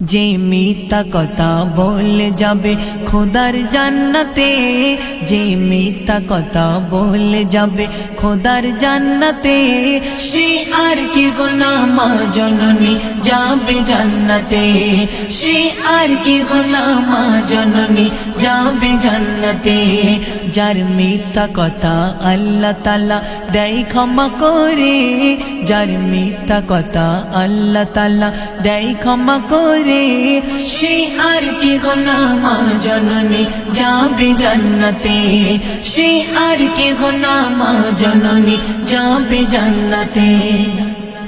যে মিথ্যা কথা বলে যাবে খোদার জান্নাতে, যে মিথ্যা কথা বলে যাবে খোদার জান্নাতে, সে আর কি গোনাহ মা জননী যাবে জান্নাতে, সে আর কি গোনাহ মা জননী যাবে জান্নাতে। যার মিথ্যা কথা আল্লাহ তাআলা দেয় ক্ষমা করে, যার মিথ্যা কথা আল্লাহ তাআলা দেয় ক্ষমা করে, সে আর কি গোনাহ মা জননী যাবে জান্নাতে, সে আর কি গোনাহ মা জননী যাবে জান্নাতে।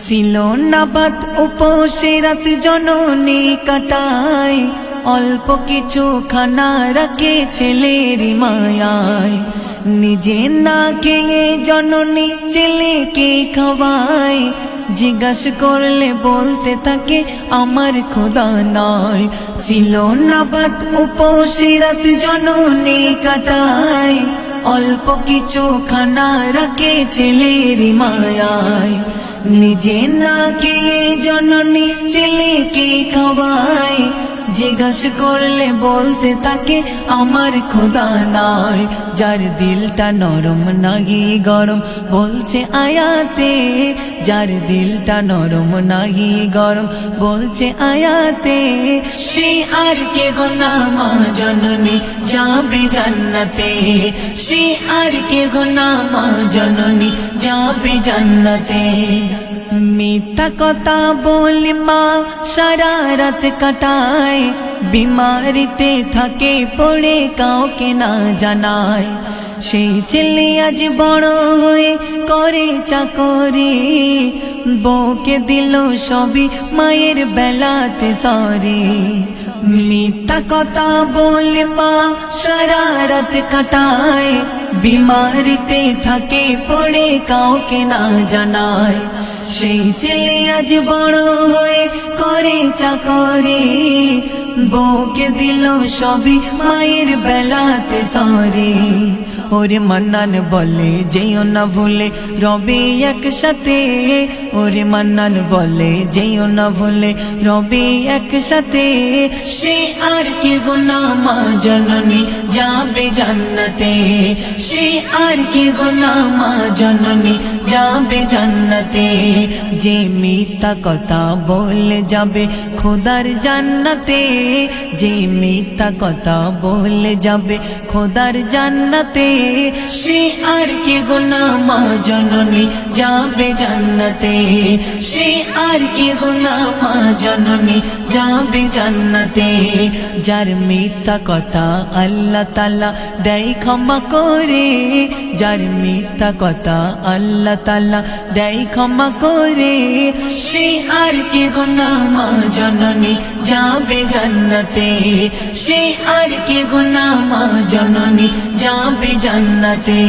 ছিল না বাত উপসে রাত জননী কাটায়, অল্প কিছু খানা রাখে ছেলের মায়ায়, নিজে না খেয়ে জননী ছেলেকে খাওয়ায়, জিজ্ঞাসা করলে বলতে থাকে আমার খোদা নাই। ছিল না বাত উপসে রাত জননী কাটায়, অল্প কিছু খানা রাখে ছেলের মায়ায়, নিজে না খেয়ে জননী ছেলেকে খাওয়ায়, জিজ্ঞাসা করলে বলতে থাকে আমার খোদা নাই। যার দিলটা নরম নাহি গরম বলছে আয়াতে, যার দিলটা নরম নাহি গরম বলছে আয়াতে, সে আর কে গোনাহ মা জননী যাবে জান্নাতে, সে আর কে গোনাহ মা জননী যাবে জান্নাতে। মিথ্যা কথা বলে মা সারা রাত কাটায়, বিমারিতে থাকে পড়ে কাউকে না জানায়, সেই ছেলে আজ বড় হয়ে করে চাকরি, বউকে দিল সবই মায়ের বেলাতে সরি। মিথ্যা কথা বলে মা সারা রাত কাটায়, বিমারিতে থাকে পড়ে কাউকে না জানায়, সেই ছেলে আজ বড় হয়ে করে চাকরি, বউকে দিল সবই মায়ের বেলাতে সরি। ওরে মান্নান বলে যেও না ভুলে রবে একসাথে, ওরে মান্নান বলে যেও না ভুলে রবে একসাথে, সে আর কি গোনাহ মা জননী যাবে জান্নাতে, সে আর কি গোনাহ মা জননী যাবে জান্নাতে। যে মিথ্যা কথা বলে যাবে খোদার জান্নাতে, যে মিথ্যা কথা বলে যাবে খোদার জান্নাতে, সে আর কি গোনাহ মা জননী যাবে জান্নাতে, সে আর কি গোনাহ মা জননী যাবে জান্নাতে। যার মিথ্যা কথা আল্লাহ তাআলা দেয় ক্ষমা করে, যার মিথ্যা কথা আল্লাহ তাআলা দেয় ক্ষমা করে, সে আর কি গোনাহ মা জননী যাবে জান্নাতে, সে আর কি গোনাহ মা জননী যাবে জান্নাতে।